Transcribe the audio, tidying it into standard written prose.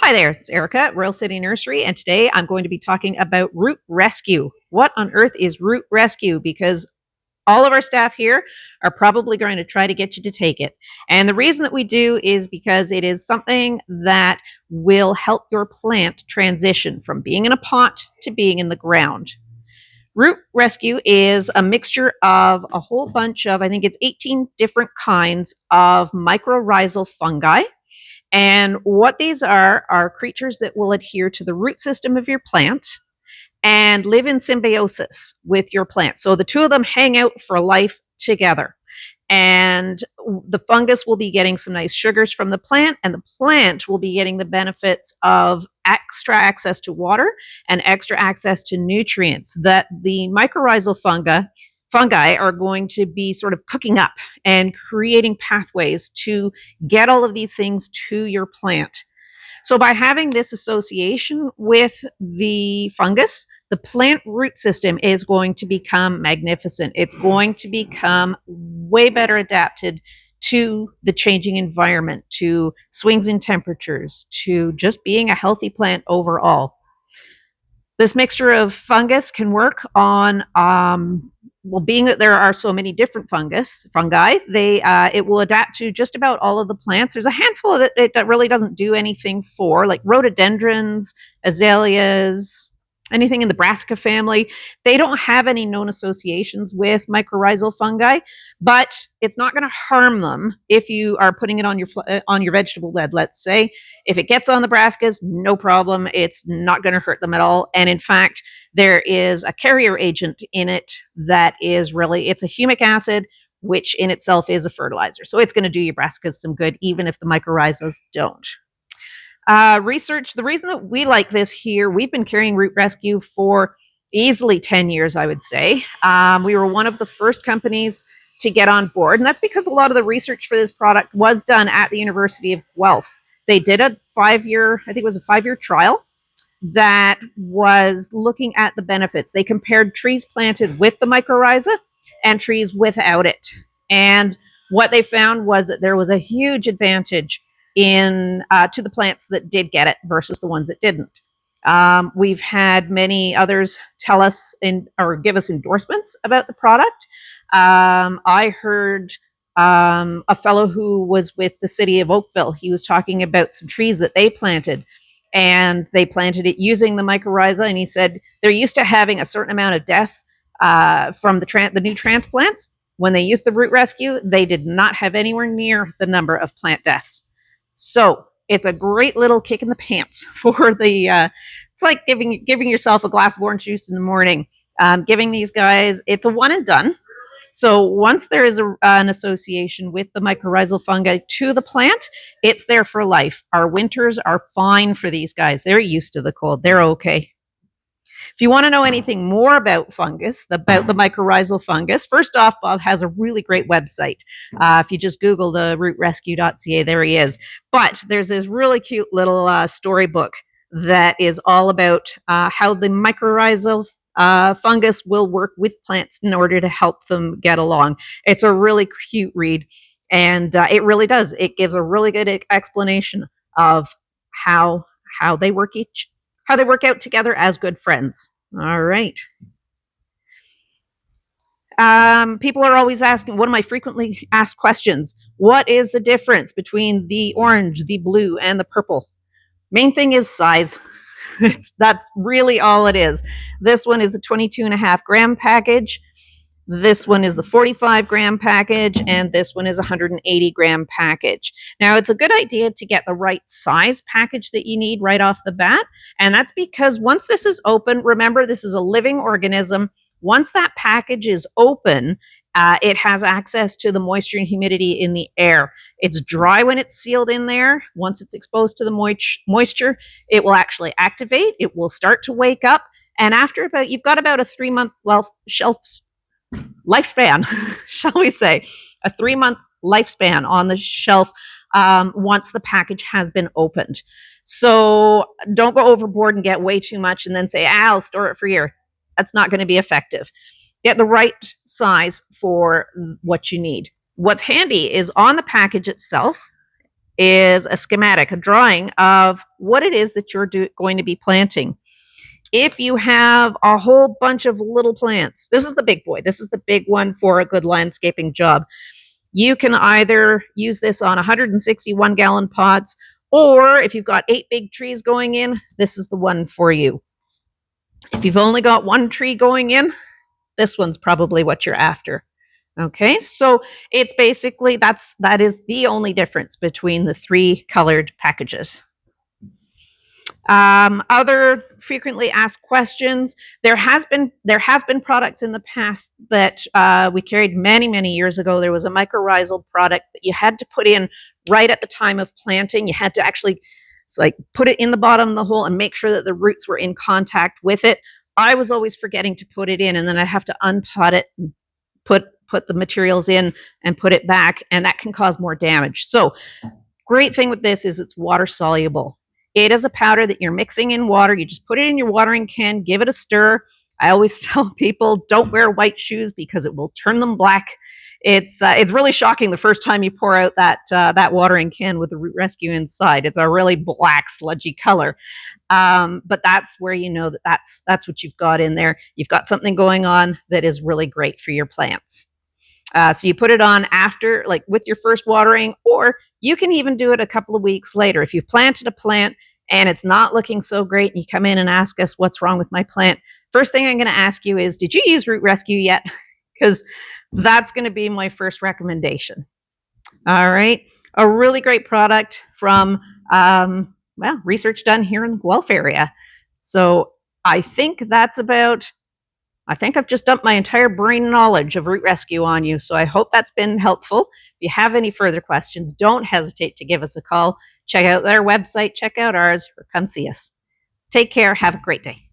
Hi there, it's Erika at Royal City Nursery, and today I'm going to be talking about root rescue. What on earth is root rescue? Because all of our staff here are probably going to try to get you to take it. And the reason that we do is because it is something that will help your plant transition from being in a pot to being in the ground. Root rescue is a mixture of a whole bunch of, I think it's 18 different kinds of mycorrhizal fungi. And what these are creatures that will adhere to the root system of your plant and live in symbiosis with your plant. So the two of them hang out for life together. And the fungus will be getting some nice sugars from the plant, and the plant will be getting the benefits of extra access to water and extra access to nutrients that the mycorrhizal fungi are going to be sort of cooking up and creating pathways to get all of these things to your plant. So by having this association with the fungus, the plant root system is going to become magnificent. It's going to become way better adapted to the changing environment, to swings in temperatures, to just being a healthy plant overall. This mixture of fungus can work on, being that there are so many different fungi, it will adapt to just about all of the plants. There's a handful that it really doesn't do anything for, like rhododendrons, azaleas, anything in the brassica family. They don't have any known associations with mycorrhizal fungi, but it's not going to harm them if you are putting it on your vegetable bed, let's say. If it gets on the brassicas, no problem. It's not going to hurt them at all. And in fact, there is a carrier agent in it that is it's a humic acid, which in itself is a fertilizer. So it's going to do your brassicas some good, even if the mycorrhizas don't. Research, the reason that we like this here, we've been carrying root rescue for easily 10 years, I would say. We were one of the first companies to get on board, and that's because a lot of the research for this product was done at the University of Guelph. They did a 5-year, I think it was a 5-year trial that was looking at the benefits. They compared trees planted with the mycorrhiza and trees without it. And what they found was that there was a huge advantage to the plants that did get it versus the ones that didn't. We've had many others tell us or give us endorsements about the product. I heard a fellow who was with the city of Oakville. He was talking about some trees that they planted, and they planted it using the mycorrhiza. And he said they're used to having a certain amount of death from the new transplants. When they used the root rescue, they did not have anywhere near the number of plant deaths. So it's a great little kick in the pants for the. It's like giving yourself a glass of orange juice in the morning. Giving these guys, it's a one and done. So once there is an association with the mycorrhizal fungi to the plant, it's there for life. Our winters are fine for these guys. They're used to the cold. They're okay. If you want to know anything more about about the mycorrhizal fungus, first off, Bob has a really great website. If you just Google the rootrescue.ca, there he is. But there's this really cute little storybook that is all about how the mycorrhizal fungus will work with plants in order to help them get along. It's a really cute read, and it really does. It gives a really good explanation of how they work out together as good friends. All right. People are always asking, one of my frequently asked questions, what is the difference between the orange, the blue, and the purple? Main thing is size. That's really all it is. This one is a 22.5 gram package. This one is the 45 gram package, and this one is a 180 gram package. Now, it's a good idea to get the right size package that you need right off the bat. And that's because once this is open, remember, this is a living organism. Once that package is open, it has access to the moisture and humidity in the air. It's dry when it's sealed in there. Once it's exposed to the moisture, it will actually activate. It will start to wake up. And you've got about a 3-month shelf lifespan, shall we say, a 3-month lifespan on the shelf once the package has been opened. So don't go overboard and get way too much and then say, I'll store it for a year. That's not going to be effective. Get the right size for what you need. What's handy is on the package itself, is a schematic, a drawing of what it is that you're going to be planting. If you have a whole bunch of little plants, this is the big boy. This is the big one for a good landscaping job. You can either use this on 161-gallon pots, or if you've got 8 big trees going in, this is the one for you. If you've only got 1 tree going in, this one's probably what you're after. Okay, so it's basically that is the only difference between the 3 colored packages. Other frequently asked questions. There have been products in the past that we carried many years ago. There was a mycorrhizal product that you had to put in right at the time of planting. You had to actually put it in the bottom of the hole and make sure that the roots were in contact with it. I was always forgetting to put it in, and then I'd have to unpot it and put the materials in and put it back, and that can cause more damage. So great thing with this is it's water soluble. It is a powder that you're mixing in water. You just put it in your watering can, give it a stir. I always tell people, don't wear white shoes because it will turn them black. It's really shocking the first time you pour out that watering can with the Root Rescue inside. It's a really black, sludgy color. But that's where you know that's what you've got in there. You've got something going on that is really great for your plants. So you put it on after, like with your first watering, or you can even do it a couple of weeks later. If you've planted a plant and it's not looking so great, and you come in and ask us what's wrong with my plant, first thing I'm going to ask you is, did you use Root Rescue yet? Because that's going to be my first recommendation. All right. A really great product from, research done here in the Guelph area. So I think I've just dumped my entire brain knowledge of Root Rescue on you, so I hope that's been helpful. If you have any further questions, don't hesitate to give us a call. Check out their website, check out ours, or come see us. Take care. Have a great day.